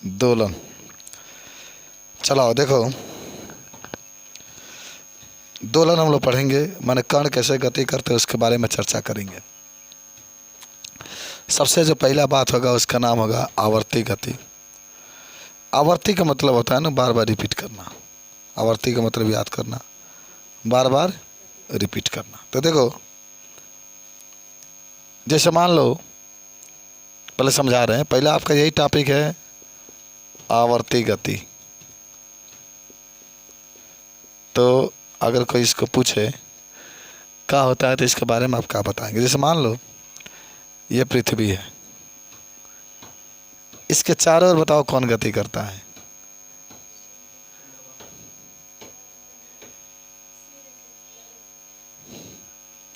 दोलन। चलाओ देखो, दोलन हम लोग पढ़ेंगे, माने कण कैसे गति करते हैं उसके बारे में चर्चा करेंगे। सबसे जो पहला बात होगा उसका नाम होगा आवर्ती गति। आवर्ती का मतलब होता है ना बार बार रिपीट करना। आवर्ती का मतलब याद करना, बार बार रिपीट करना। तो देखो, जैसे मान लो, पहले समझा रहे हैं, पहला आपका यही टॉपिक है आवर्ती गति। तो अगर कोई इसको पूछे क्या होता है तो इसके बारे में आप क्या बताएंगे। जैसे मान लो ये पृथ्वी है, इसके चारों ओर बताओ कौन गति करता है।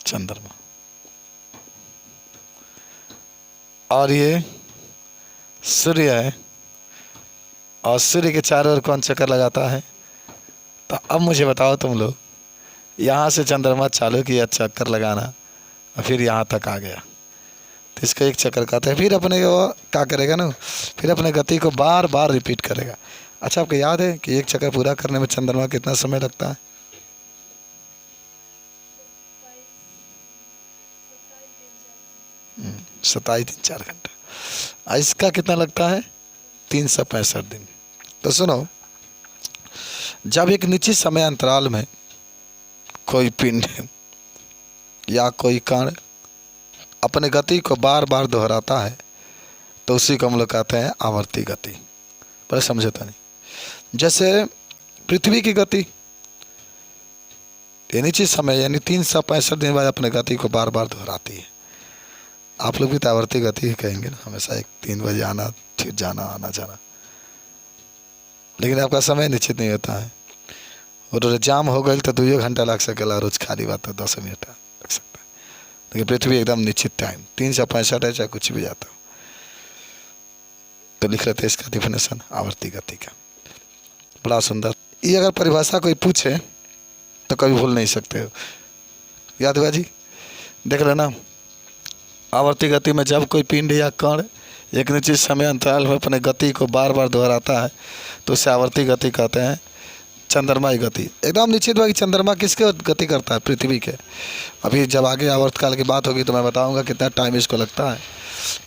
चंद्रमा। और ये सूर्य है, और सूर्य के चारों ओर कौन चक्कर लगाता है। तो अब मुझे बताओ तुम लोग, यहाँ से चंद्रमा चालू किया चक्कर लगाना और फिर यहाँ तक आ गया, तो इसको एक चक्कर कहते हैं। फिर अपने वो क्या करेगा ना, फिर अपने गति को बार बार रिपीट करेगा। अच्छा, आपको याद है कि एक चक्कर पूरा करने में चंद्रमा कितना समय लगता है? 27-3-4 घंटे। इसका कितना लगता है? 365 दिन। तो सुनो, जब एक निश्चित समय अंतराल में कोई पिंड या कोई कण अपने गति को बार बार दोहराता है तो उसी को हम लोग कहते हैं आवर्ती गति। पर समझे तो नहीं, जैसे पृथ्वी की गति निश्चित समय यानी 365 दिन बाद अपने गति को बार बार दोहराती है। आप लोग भी तो आवर्ती गति ही कहेंगे ना, हमेशा 3 बजे आना, फिर जाना, आना जाना। लेकिन आपका समय निश्चित नहीं होता है। और जाम हो गई तो 2 घंटा लग सकेला, रोज खाली बात है 10 मिनट लग सकता है। लेकिन पृथ्वी एकदम निश्चित टाइम 365 है, चाहे कुछ भी जाता हो। तो लिख लेते इसका डिफिनेशन आवर्ती गति का, बड़ा सुंदर। ये अगर परिभाषा कोई पूछे तो कभी भूल नहीं सकते हो। याद हुआ जी? देख लेना, आवर्ती गति में जब कोई पिंड या कण एक निश्चित समय अंतराल में अपने गति को बार बार दोहराता है तो उसे आवर्ती गति कहते हैं। चंद्रमा की गति एकदम निश्चित हुआ कि चंद्रमा किसके गति करता है? पृथ्वी के। अभी जब आगे आवर्तकाल की बात होगी तो मैं बताऊंगा कितना टाइम इसको लगता है।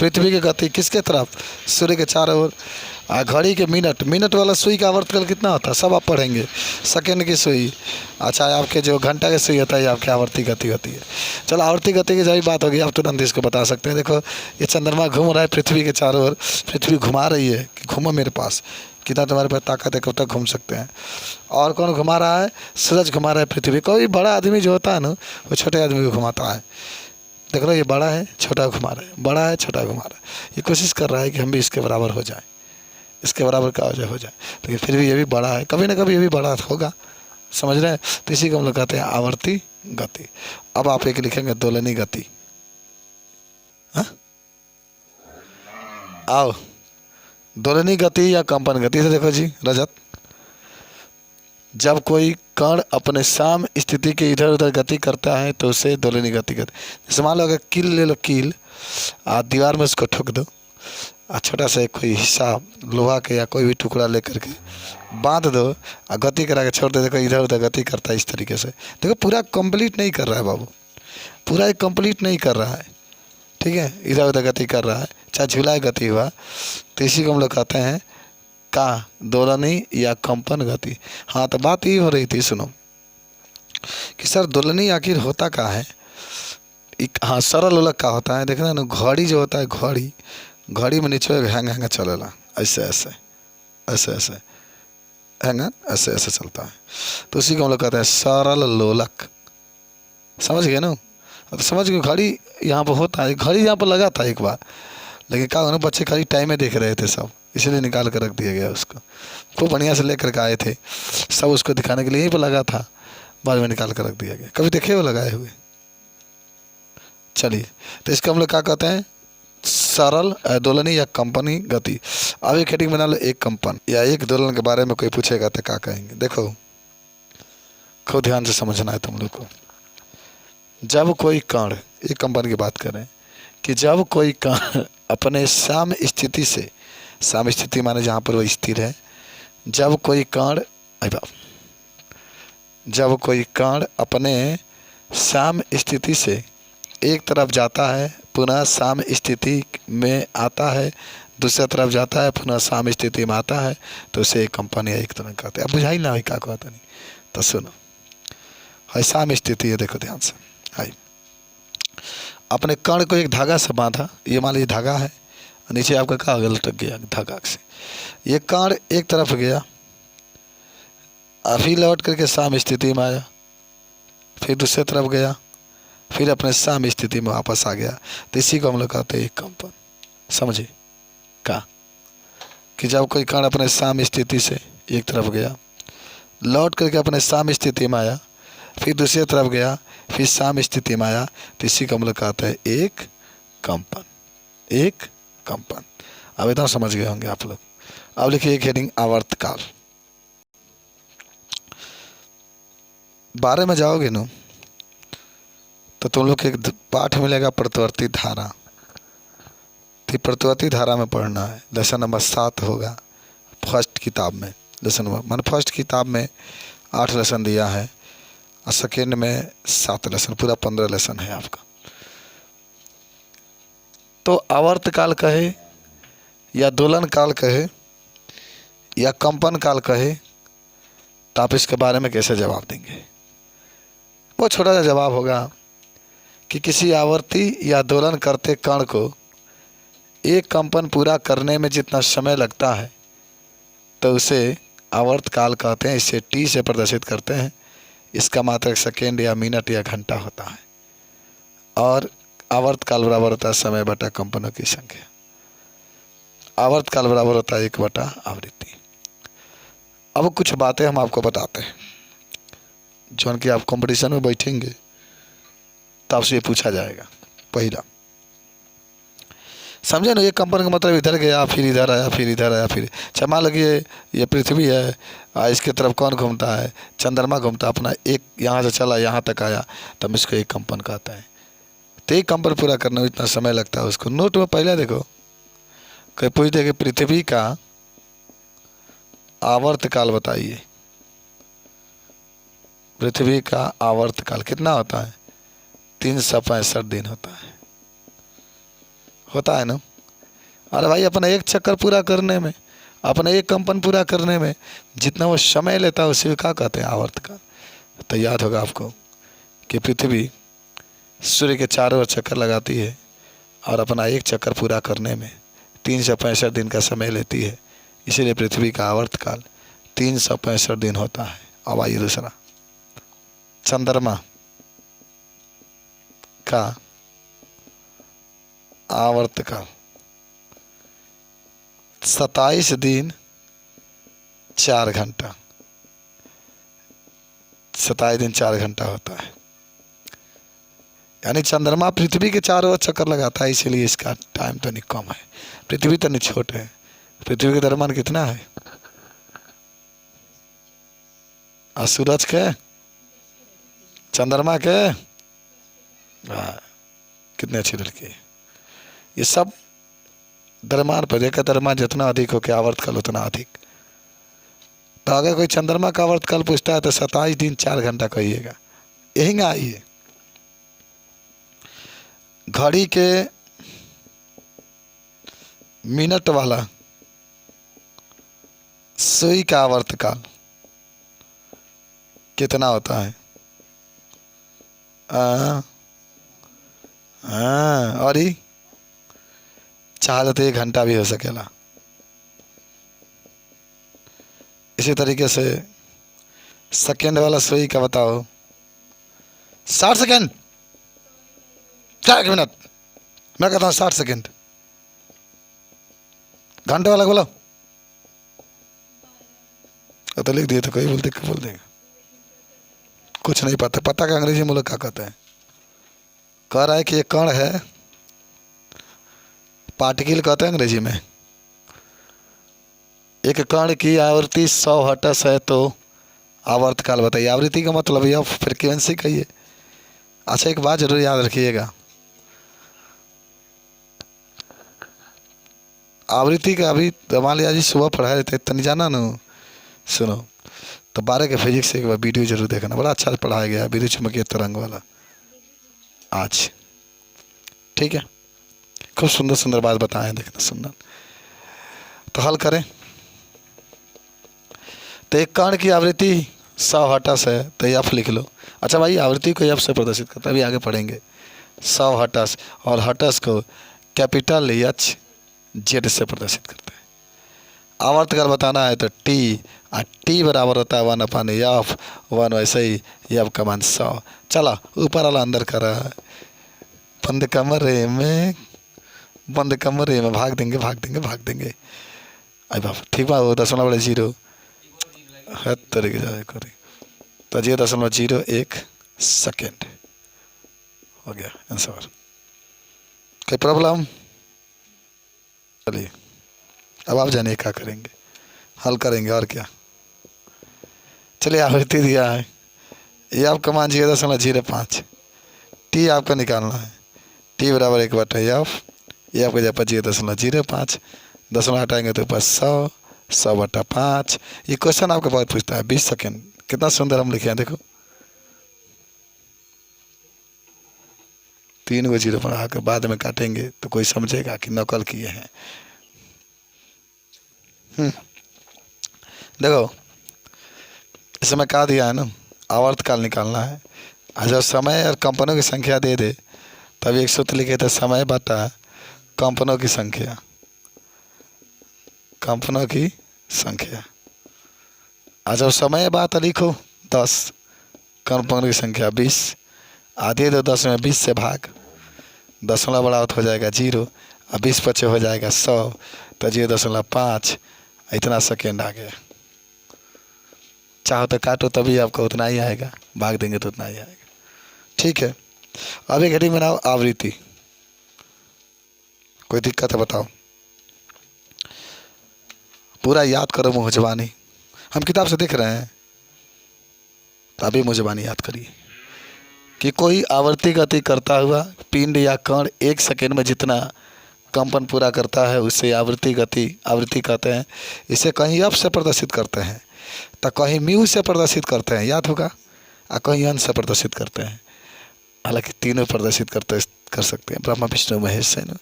पृथ्वी की गति किसके तरफ? सूर्य के चारों ओर। घड़ी के मिनट वाला सुई का आवर्तकाल कितना होता है? सब आप पढ़ेंगे। सेकंड की सुई, अच्छा आपके जो घंटा की सुई होता है, आपकी आवर्ती गति होती है। चलो, आवर्ती गति की जब बात होगी आप तुरंत इसको बता सकते हैं। देखो, ये चंद्रमा घूम रहा है पृथ्वी के चारों ओर, पृथ्वी घुमा रही है कि घूमो मेरे पास, कितना तुम्हारे पास ताकत है, कब तक घूम सकते हैं। और कौन घुमा रहा है? सूरज घुमा रहा है पृथ्वी। कोई बड़ा आदमी जो होता है ना, वो छोटे आदमी को घुमाता है। देख लो, ये बड़ा है, छोटा घुमा रहा है, बड़ा है, छोटा घुमा रहा है। ये कोशिश कर रहा है कि हम भी इसके बराबर हो जाए, इसके बराबर का हो जाए। लेकिन फिर भी ये भी बड़ा है, कभी ना कभी ये भी बड़ा होगा। समझ रहे हैं? तो इसी को हम लोग कहते हैं आवर्ती गति। अब आप एक लिखेंगे दोलनी गति। हाँ, आओ, दोलनी गति या कंपन गति से देखो जी रजत, जब कोई कण अपने साम स्थिति के इधर उधर गति करता है तो उसे दोलनी गति कहते हैं। जैसे मान लो, अगर कील ले लो, कील दीवार में उसको ठोक दो, छोटा सा कोई हिस्सा लोहा के या कोई भी टुकड़ा लेकर के बांध दो और गति करा के छोड़ दो। देखो इधर उधर गति करता है इस तरीके से। देखो पूरा कंप्लीट नहीं कर रहा है बाबू, पूरा एक कंप्लीट नहीं कर रहा है, ठीक है, इधर उधर गति कर रहा है, चाहे झूला गति हुआ। तो इसी को हम लोग कहते हैं का दोलनी या कंपन गति। हाँ, तो बात ये हो रही थी, सुनो कि सर दोलनी आखिर होता क्या है। हाँ, सरल उलग का होता है। देखना ना, घड़ी जो होता है, घड़ी में नीचे हैंग चलेला, ऐसे ऐसे ऐसे ऐसे हैंग ऐसे ऐसे चलता है। तो उसी को हम लोग कहते हैं सरल लोलक। समझ गए ना? तो समझ गए, घड़ी यहाँ पर होता है, घड़ी यहाँ पर लगा था एक बार, लेकिन क्या ना, बच्चे खाली टाइम में देख रहे थे सब, इसलिए निकाल कर रख दिया गया उसको। खूब बढ़िया से लेकर के आए थे सब, उसको दिखाने के लिए यहीं पर लगा था, बाद में निकाल कर रख दिया गया। कभी देखे हो लगाए हुए? चलिए, तो इसको हम लोग क्या कहते हैं? सरल दोलनी या कंपनी गति। अब एक हेडिंग बना लो, एक कंपन या एक दोलन के बारे में कोई पूछेगा तो क्या कहेंगे? देखो, खूब ध्यान से समझना है तुम लोग को। जब कोई कण, एक कंपन की बात करें कि जब कोई कण अपने साम स्थिति से साम स्थिति माने जहाँ पर वो स्थिर है। जब कोई कण जब कोई कण अपने साम स्थिति से एक तरफ जाता है, पुनः साम स्थिति में आता है, दूसरी तरफ जाता है, पुनः साम स्थिति में आता है, तो उसे एक कंपन या एक तरंग कहते हैं। अब बुझाई ना क्या कहता नहीं, तो सुनो। है साम स्थिति है, देखो ध्यान से। है अपने कण को एक धागा से बांधा, ये मान लीजिए धागा है, नीचे आपका क्या लटक गया धागा से। ये कण एक तरफ गया, अभी लौट करके साम स्थिति में आया, फिर दूसरी तरफ गया, फिर अपने साम स्थिति में वापस आ गया, तो इसी को हम लोग कहते हैं एक कंपन। समझे का कि जब कोई कण अपने साम स्थिति से एक तरफ गया, लौट करके अपने साम स्थिति में आया, फिर दूसरी तरफ गया, फिर साम स्थिति में आया, तो इसी को हम लोग कहते हैं एक कंपन। एक कंपन। अब इतना समझ गए होंगे आप लोग। अब लिखिए एक हेडिंग आवर्तकाल। बारे में जाओगे ना तो तुम लोग को एक पाठ मिलेगा प्रतिवर्ती धारा। तो प्रतिवर्ती धारा में पढ़ना है, लेसन नंबर 7 होगा फर्स्ट किताब में। लेसन नंबर मान फर्स्ट किताब में 8 लेसन दिया है और सेकेंड में 7 लेसन, पूरा 15 लेसन है आपका। तो आवर्तकाल कहे या दोलन काल कहे या कंपन काल कहे, तो आप इसके बारे में कैसे जवाब देंगे? वो छोटा सा जवाब होगा कि किसी आवर्ती या दोलन करते कण को एक कंपन पूरा करने में जितना समय लगता है तो उसे आवर्तकाल कहते हैं। इसे टी से प्रदर्शित करते हैं। इसका मात्रक सेकेंड या मिनट या घंटा होता है और आवर्तकाल बराबर होता है समय बटा कंपनों की संख्या। आवर्तकाल बराबर होता है 1 बटा आवृत्ति। अब कुछ बातें हम आपको बताते हैं जो कि आप कंपटीशन में बैठेंगे तो आपसे ये पूछा जाएगा। पहला समझे ना, ये कंपन का मतलब इधर गया, फिर इधर आया, फिर इधर आया, फिर मान लीजिए ये पृथ्वी है, इसके तरफ कौन घूमता है? चंद्रमा घूमता है अपना। एक यहाँ से चला यहाँ तक आया, तब इसको एक कंपन कहता है। तो एक कंपन पूरा करने में इतना समय लगता है उसको। नोट में पहले देखो, कहीं पूछ दे कि पृथ्वी का आवर्तकाल बताइए। पृथ्वी का आवर्तकाल कितना होता है? 365 दिन होता है ना। अरे भाई अपना एक चक्कर पूरा करने में, अपना एक कंपन पूरा करने में जितना वो समय लेता है उसे क्या कहते हैं? आवर्तकाल। तो याद होगा आपको कि पृथ्वी सूर्य के चारों ओर चक्कर लगाती है और अपना एक चक्कर पूरा करने में 365 दिन का समय लेती है। इसीलिए पृथ्वी का आवर्तकाल 365 दिन होता है। अब आइए दूसरा, चंद्रमा का आवर्तकाल 27 दिन 4 घंटा। 27 दिन 4 घंटा होता है। यानी चंद्रमा पृथ्वी के चारों ओर चक्कर लगाता है, इसीलिए इसका टाइम तो नहीं कम है। पृथ्वी तो नहीं छोटे है। पृथ्वी का द्रव्यमान कितना है? और सूरज के, चंद्रमा के, कितने अच्छी लड़की है। ये सब द्रव्यमान पर देखा, द्रव्यमान जितना अधिक हो के आवर्तकाल उतना अधिक। तो अगर कोई चंद्रमा का आवर्तकाल पूछता है तो 27 दिन 4 घंटा कहिएगा। यही ना आइए। घड़ी के मिनट वाला सुई का आवर्तकाल कितना होता है? और ही चाहे तो 1 घंटा भी हो सकेला। इसी तरीके से सेकेंड वाला सुई का बताओ। 60 सेकेंड, 4 मिनट। मैं कहता हूँ 60 सेकेंड। घंटे वाला बोलो। तो लिख दिए तो कोई बोल देगा। कुछ नहीं पता। पता का अंग्रेजी में लोग क्या कहते हैं? कह रहा है कि ये कण है, पार्टिकल कहते हैं अंग्रेजी में। एक कण की आवृत्ति 100 हर्ट्ज है तो आवर्तकाल बताइए। आवृत्ति का मतलब यह फ्रीक्वेंसी कहिए। अच्छा एक बात जरूर याद रखिएगा, आवृत्ति का अभी मान लिया जी सुबह पढ़ाए थे तनी जाना ना, सुनो तो 12 के फिजिक्स से एक बार वीडियो जरूर देखना, बड़ा अच्छा पढ़ाया गया है विद्युत चुम्बकीय तरंग वाला आज। ठीक है, खूब सुंदर सुंदर बात बताए हैं, देखना सुंदर। तो हल करें तो एक कण की आवृत्ति 100 हर्ट्ज है तो एफ लिख लो। अच्छा भाई आवृत्ति को एफ से प्रदर्शित करता है, अभी आगे पढ़ेंगे। 100 हर्ट्ज और हर्ट्ज को कैपिटल एच जेड से प्रदर्शित करते हैं। आवर्तकाल बताना है तो टी, और टी बराबर होता है 1/f, 1 वैसे ही एफ का मान 100। चला ऊपर वाला अंदर कर रहा है, बंद कमरे में, बंद कमरे में भाग देंगे भाग देंगे भाग देंगे। अरे बाप ठीक बा, वो 0.0 है तरीके से करें तो 0.01 सेकेंड हो गया आंसर। कोई प्रॉब्लम? चलिए अब आप जानिए क्या करेंगे, हल करेंगे और क्या। चलिए आवृत्ति दिया है, ये आपका मान 0.05, टी आपका निकालना है, टी बराबर 1/f, ये आपका जब 0.05, 10 हटाएंगे तो ऊपर 100, 100/5। ये क्वेश्चन आपका बहुत पूछता है 20 सेकेंड, कितना सुंदर हम लिखे हैं देखो, 3 को 0 बढ़ा कर बाद में काटेंगे तो कोई समझेगा कि नकल किए हैं। देखो इसमें क्या दिया है ना, आवर्तकाल निकालना है। और जब समय और कंपनों की संख्या दे दे तब एक सूत्र लिखे थे, समय बटा कंपनों की संख्या, कंपनों की संख्या। और जब समय बात लिखो 10, कंपनों की संख्या 20, आधे दो 10 में 20 से भाग, 10 बढ़ाओ हो जाएगा 0, और 20 बचे हो जाएगा 100, तो 0.5 इतना सेकेंड आ गया। चाहो तो काटो तभी आपको उतना ही आएगा, भाग देंगे तो उतना ही आएगा। ठीक है, अब एक हेडिंग बनाओ आवृत्ति। कोई दिक्कत है बताओ? पूरा याद करो मुँह जबानी, हम किताब से देख रहे हैं तो अभी मुँह जबानी याद करिए कि कोई आवर्ती गति करता हुआ पिंड या कण 1 सेकेंड में जितना कंपन पूरा करता है उसे आवृत्ति गति, आवृत्ति कहते हैं। इसे कहीं एफ से प्रदर्शित करते हैं तो कहीं म्यू से प्रदर्शित करते हैं, याद होगा, और कहीं एन से प्रदर्शित करते हैं। हालांकि तीनों प्रदर्शित कर सकते हैं, ब्रह्मा विष्णु महेश से ना।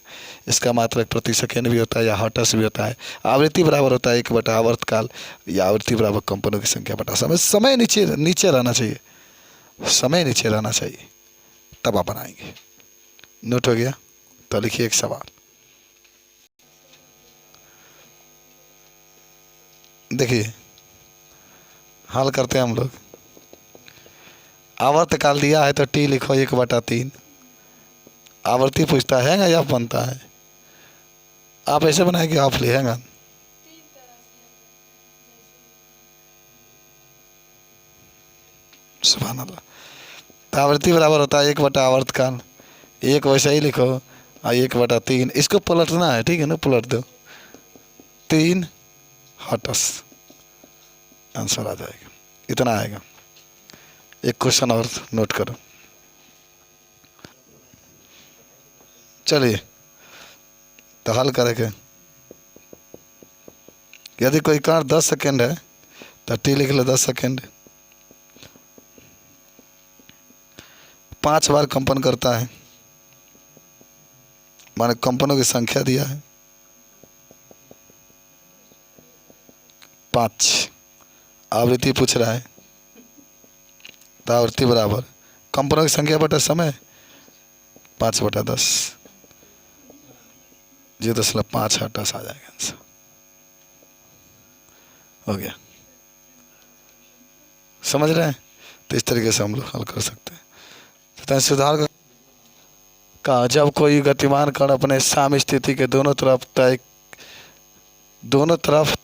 इसका मात्रक प्रति सेकेंड भी होता है या हर्ट्ज भी होता है। आवृत्ति बराबर होता है 1/, आवर्तकाल या आवृत्ति बराबर कंपनों की संख्या बटा समय। समय नीचे नीचे रहना चाहिए, समय नीचे रहना चाहिए, तब आप बनाएंगे। नोट हो गया? तो लिखिए एक सवाल, देखिए हल करते हैं हम लोग। आवर्तकाल दिया है तो टी लिखो 1/3। आवर्ती पूछता है या एफ बनता है, आप ऐसे बनाएंगे आप लिखेगा। सुभान अल्लाह। तो आवृत्ति बराबर होता है 1/ आवर्तकाल, एक वैसे ही लिखो, और 1/3 इसको पलटना है, ठीक है ना, पलट दो, 3 हर्ट्ज आंसर आ जाएगा, इतना आएगा। एक क्वेश्चन और नोट करो। चलिए तो हल करेंगे। यदि कोई कण 10 सेकेंड है तो टी लिख लो 10 सेकेंड, 5 बार कंपन करता है, माने कंपनों की संख्या दिया है 5, आवृत्ति पूछ रहा है तो आवृत्ति बराबर कंपनों की संख्या बटा समय, 5/10, 0.5 हर्ट्ज आ जाएगा आंसर। हो गया, समझ रहे हैं? तो इस तरीके से हम लोग हल कर सकते हैं। तो सुधार का जब कोई गतिमान कण अपने साम्य स्थिति के दोनों तरफ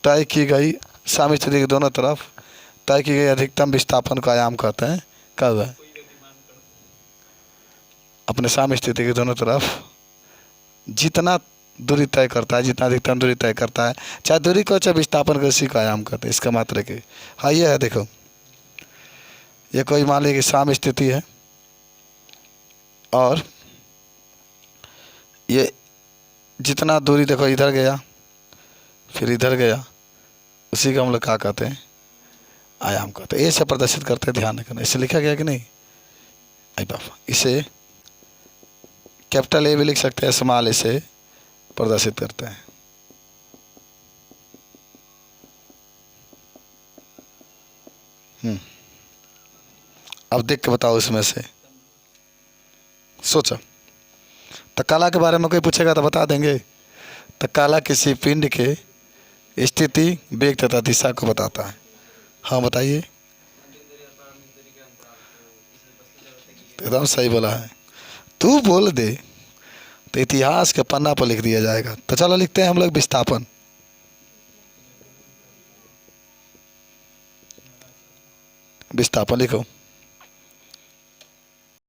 तय की गई, साम्य स्थिति के दोनों तरफ तय की गई अधिकतम विस्थापन का आयाम कहते हैं। क्या हुआ? अपने साम्य स्थिति के दोनों तरफ जितना दूरी तय करता है, जितना अधिकतम दूरी तय करता है, चाहे दूरी को चाहे विस्थापन को, इसी का आयाम करते हैं। इसका मात्र के हाँ ये है, देखो ये कोई मान लीजिए कि साम्य स्थिति है और ये जितना दूरी देखो इधर गया फिर इधर गया, उसी को हम लोग क्या कहते हैं, आयाम कहते हैं। ए से प्रदर्शित करते हैं, ध्यान रखना। इसे लिखा गया कि नहीं, आई बाबा, इसे कैपिटल ए भी लिख सकते हैं, स्मॉल ए से प्रदर्शित करते हैं। अब देख के बताओ इसमें से, सोचो। तकाला के बारे में कोई पूछेगा तो बता देंगे। तकाला किसी पिंड के स्थिति, वेग तथा दिशा को बताता है। हाँ बताइए। एकदम सही बोला है। तू बोल दे तो इतिहास के पन्ना पर लिख दिया जाएगा। तो चलो लिखते हैं हम लोग विस्थापन। विस्थापन लिखो।